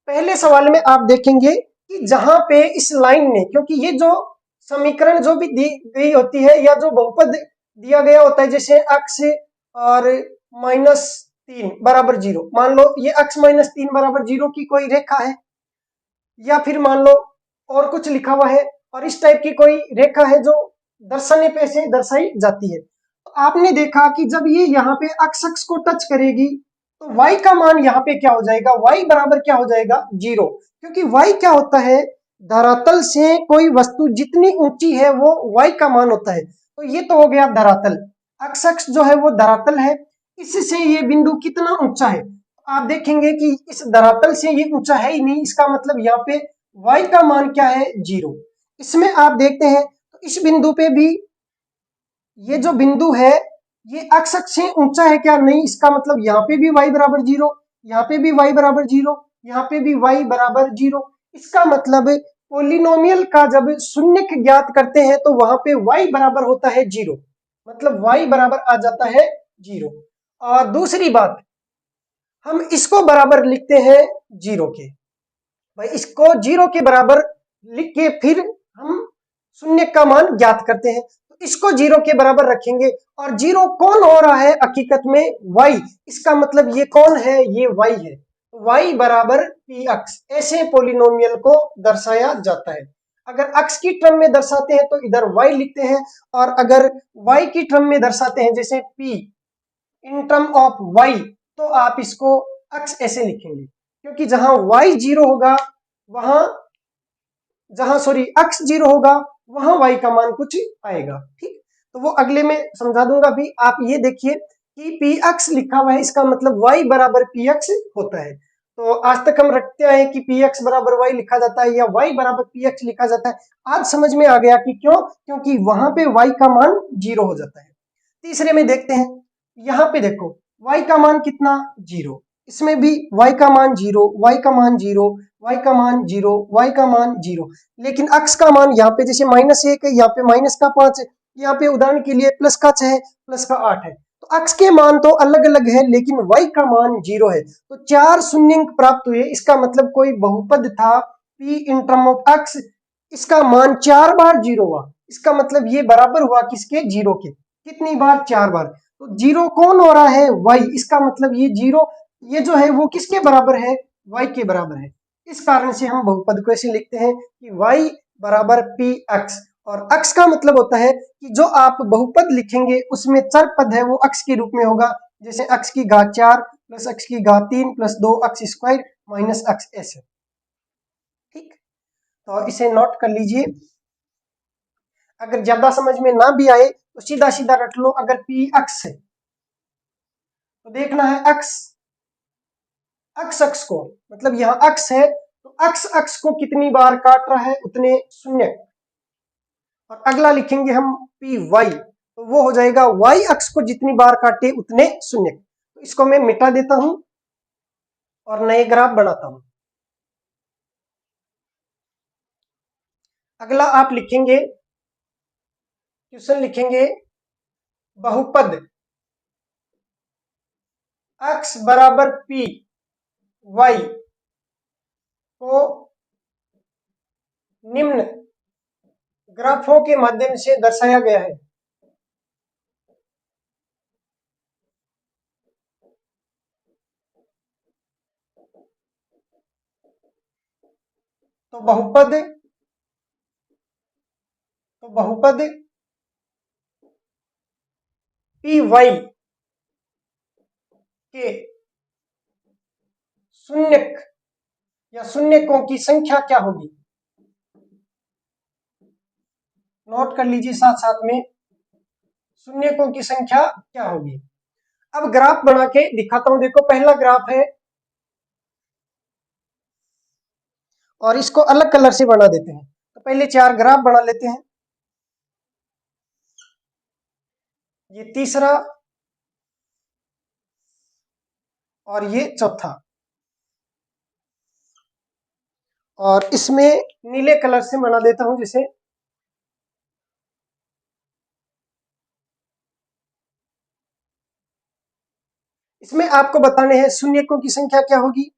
पहले सवाल में आप देखेंगे कि जहां पे इस लाइन ने, क्योंकि ये जो समीकरण जो भी दी गई होती है या जो बहुपद दिया गया होता है, जैसे अक्स और -3 बराबर 0, मान लो ये अक्स -3 बराबर 0 की कोई रेखा है, या फिर मान लो और कुछ लिखा हुआ है और इस टाइप की कोई रेखा है जो दर्शाने पे से दर्शाई जाती है, तो आपने देखा कि जब ये यहाँ पे अक्स अक्स को टच करेगी तो y का मान यहाँ पे क्या हो जाएगा, y बराबर क्या हो जाएगा, 0, क्योंकि y क्या होता है, धरातल से कोई वस्तु जितनी ऊंची है वो y का मान होता है। तो ये तो हो गया धरातल, अक्स अक्स जो है वो धरातल है, इससे ये बिंदु कितना ऊंचा है, आप देखेंगे कि इस धरातल से ये ऊंचा है ही नहीं, इसका मतलब यहाँ पे y का मान क्या है, 0। इसमें आप देखते हैं तो इस बिंदु पे भी, ये जो बिंदु है ये अक्स अक्स से ऊंचा है क्या, नहीं, इसका मतलब यहाँ पे भी y बराबर 0, यहाँ पे भी y बराबर 0, यहाँ पे भी y बराबर 0। इसका मतलब पोलिनोमियल का जब शून्य ज्ञात करते हैं तो वहां पे y बराबर होता है 0, मतलब y बराबर आ जाता है 0। और दूसरी बात, हम इसको बराबर लिखते हैं 0 के, भाई इसको 0 के बराबर लिख के फिर हम शून्य का मान ज्ञात करते हैं, तो इसको 0 के बराबर रखेंगे, और 0 कौन हो रहा है हकीकत में, y, इसका मतलब ये कौन है, ये y है, y बराबर पी अक्स, ऐसे पोलिनोमियल को दर्शाया जाता है। अगर अक्स की टर्म में दर्शाते हैं तो इधर y लिखते हैं, और अगर y की टर्म में दर्शाते हैं जैसे p in term of y, तो आप इसको अक्स ऐसे लिखेंगे, क्योंकि जहां y 0 होगा वहां, जहां सॉरी अक्स 0 होगा वहां y का मान कुछ आएगा। ठीक, तो वो अगले में समझा दूंगा। भी आप ये देखिए कि पी अक्स लिखा हुआ है, इसका मतलब y बराबर पी अक्स होता है। तो आज तक हम रखते आए कि पी एक्स बराबर y लिखा जाता है या y बराबर पी एक्स लिखा जाता है, आज समझ में आ गया कि क्यों, क्योंकि वहां पे y का मान 0 हो जाता है। तीसरे में देखते हैं, यहां पे देखो y का मान कितना, 0, इसमें भी y का मान 0, y का मान 0, y का मान 0, y का मान 0, लेकिन अक्स का मान यहाँ पे जैसे -1 है, यहाँ पे -5 है, यहाँ पे उदाहरण के लिए +6 है, +8 है, तो अक्स के मान तो अलग अलग है लेकिन y का मान 0 है, तो 4 शून्य प्राप्त हुए। इसका मतलब कोई बहुपद था p इन टर्म ऑफ अक्स, इसका मान 4 बार 0 हुआ, इसका मतलब ये बराबर हुआ किसके, 0 के, कितनी बार, 4 बार। तो 0 कौन हो रहा है, y, इसका मतलब ये 0, ये जो है वो किसके बराबर है, y के बराबर है। इस कारण से हम बहुपद को ऐसे लिखते हैं कि y बराबर पी अक्स, और अक्स का मतलब होता है कि जो आप बहुपद लिखेंगे उसमें चर पद है वो अक्स के रूप में होगा, जैसे अक्स की घात 4 प्लस अक्स की घात 3 प्लस 2 अक्स स्क्वायर माइनस अक्स ऐसे। ठीक, तो इसे नोट कर लीजिए। अगर ज्यादा समझ में ना भी आए तो सीधा सीधा रट लो, अगर पी अक्स है तो देखना है अक्स अक्ष अक्ष को, मतलब यहाँ अक्ष है तो अक्ष अक्ष को कितनी बार काट रहा है, उतने शून्य। और अगला लिखेंगे हम पी वाई, तो वो हो जाएगा वाई अक्ष को जितनी बार काटे उतने शून्य। तो इसको मैं मिटा देता हूं और नए ग्राफ बनाता हूं। अगला आप लिखेंगे, क्वेश्चन लिखेंगे बहुपद x बराबर p y को निम्न ग्राफों के माध्यम से दर्शाया गया है। तो बहुपद पी वाई के शून्यक या शून्यकों की संख्या क्या होगी, नोट कर लीजिए साथ साथ में, शून्यकों की संख्या क्या होगी। अब ग्राफ बना के दिखाता हूं। देखो पहला ग्राफ है और इसको अलग कलर से बना देते हैं। तो पहले 4 ग्राफ बना लेते हैं। ये तीसरा और ये चौथा, और इसमें नीले कलर से बना देता हूं। जैसे इसमें आपको बताने हैं शून्यकों की संख्या क्या होगी।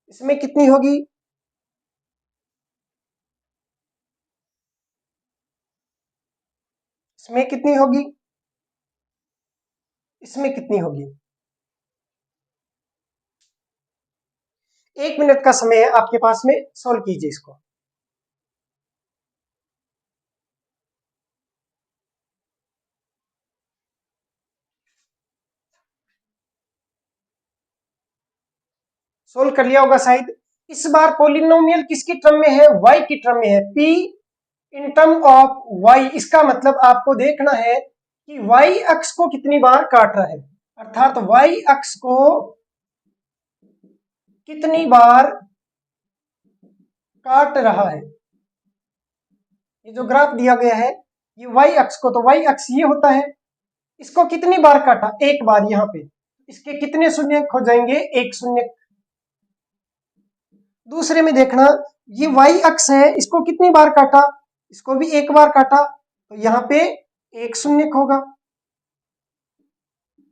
इसमें कितनी होगी, इसमें कितनी होगी, इसमें कितनी होगी। 1 मिनट का समय है आपके पास में, सॉल्व कीजिए इसको। सोल्व कर लिया होगा शायद। इस बार पॉलिनोमियल किसकी टर्म में है, y की टर्म में है, p in term of y। इसका मतलब आपको देखना है कि y अक्ष को कितनी बार काट रहा है, अर्थात y अक्ष को कितनी बार काट रहा है। ये जो ग्राफ दिया गया है ये y अक्ष को, तो y अक्ष ये होता है, इसको कितनी बार काटा, एक बार। यहाँ पे इसके कितने शून्य हो जाएंगे, एक शून्य। दूसरे में देखना, ये y अक्ष है, इसको कितनी बार काटा, इसको भी एक बार काटा, तो यहाँ पे एक शून्य होगा।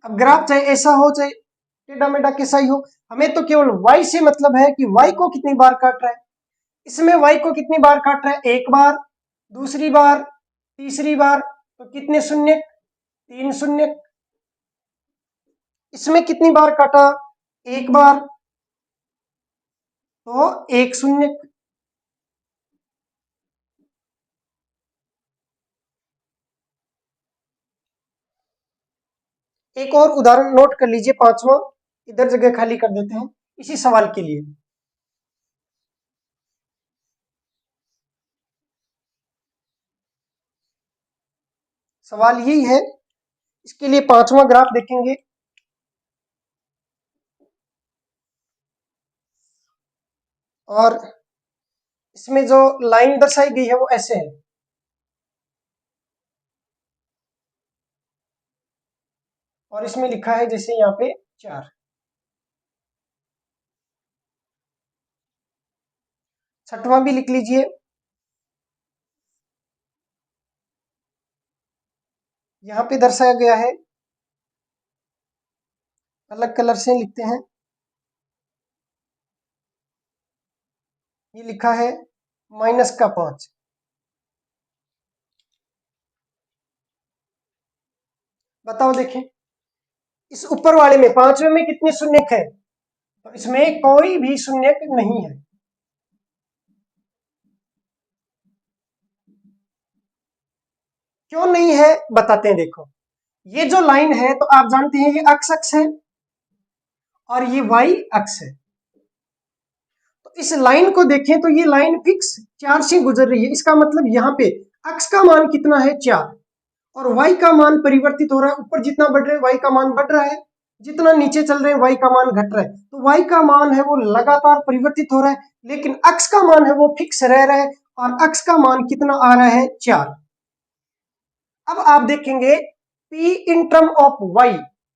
अब ग्राफ चाहे ऐसा हो चाहे टेढ़ा मेढ़ा कैसा ही हो, हमें तो केवल y से मतलब है कि y को कितनी बार काट रहा है। इसमें y को कितनी बार काट रहा है, एक बार, दूसरी बार, तीसरी बार, तो कितने शून्य, 3 शून्य। इसमें कितनी बार काटा, एक बार, तो एक शून्य। एक और उदाहरण नोट कर लीजिए, 5वां, इधर जगह खाली कर देते हैं इसी सवाल के लिए। सवाल यही है, इसके लिए 5वां ग्राफ देखेंगे। और इसमें जो लाइन दर्शाई गई है वो ऐसे है। और इसमें लिखा है जैसे यहाँ पे 4। छठवां भी लिख लीजिए, यहाँ पे दर्शाया गया है, अलग कलर से लिखते हैं। ये लिखा है -5। बताओ देखें, इस ऊपर वाले में 5वें में कितने शून्य है, तो इसमें कोई भी शून्य नहीं है। क्यों नहीं है बताते हैं। देखो ये जो लाइन है, तो आप जानते हैं ये x अक्ष है और ये y अक्ष है। तो इस लाइन को देखें तो ये लाइन फिक्स 4 से गुजर रही है। इसका मतलब यहाँ पे x का मान कितना है, 4, और y का मान परिवर्तित हो रहा है, ऊपर जितना बढ़ रहे हैं y का मान बढ़ रहा है, जितना नीचे चल रहे हैं y का मान घट रहा है। तो y का मान है वो लगातार परिवर्तित हो रहा है, लेकिन x का मान है वो फिक्स रह रहा है, और x का मान कितना आ रहा है 4। अब आप देखेंगे p in term of y,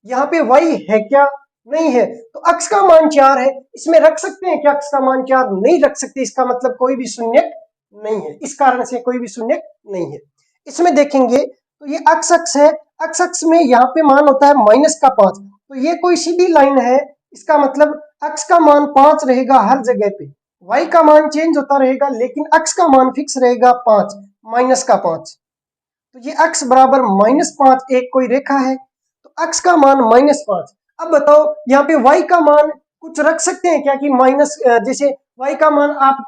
यहाँ पे y है क्या, नहीं है, तो x का मान 4 है, इसमें रख सकते हैं क्या x का मान 4? नहीं रख सकते, इसका मतलब कोई भी शून्यक नहीं है, इस कारण से कोई भी शून्यक नहीं है। इसमें देखेंगे तो ये x अक्ष है, x अक्ष में यहाँ पे मान होता है -5, तो ये कोई सीधी लाइन है, इसका मतलब x का मान 5 रहेगा हर जगह पे, y का मान चेंज होता रहेगा लेकिन x का मान फिक्स रहेगा 5, -5। तो ये x बराबर -5 एक कोई रेखा है, तो x का मान -5। अब बताओ यहाँ पे y का मान कुछ रख सकते हैं क्या कि जैसे y का मान आप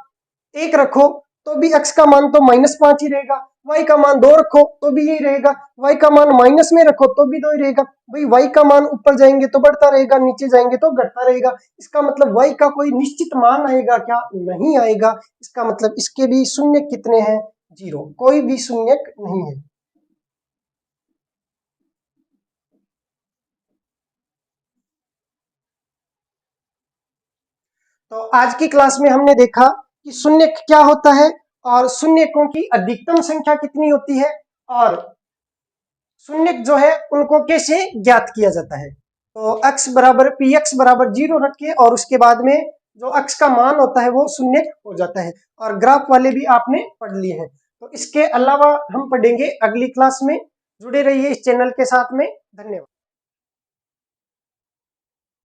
1 रखो तो भी x का मान तो -5 ही रहेगा, y का मान 2 रखो तो भी यही रहेगा, y का मान माइनस में रखो तो भी 2 ही रहेगा। भाई y का मान ऊपर जाएंगे तो बढ़ता रहेगा, नीचे जाएंगे तो घटता रहेगा, इसका मतलब y का कोई निश्चित मान आएगा क्या? नहीं आएगा। इसका मतलब इसके भी शून्य कितने हैं? 0, कोई भी शून्यक नहीं है। तो आज की क्लास में हमने देखा कि शून्यक क्या होता है और शून्यकों की अधिकतम संख्या कितनी होती है, और शून्यक जो है उनको कैसे ज्ञात किया जाता है। तो x बराबर px बराबर 0 रखिए और उसके बाद में जो x का मान होता है वो शून्यक हो जाता है, और ग्राफ वाले भी आपने पढ़ लिए हैं। तो इसके अलावा हम पढ़ेंगे अगली क्लास में। जुड़े रहिए इस चैनल के साथ में। धन्यवाद।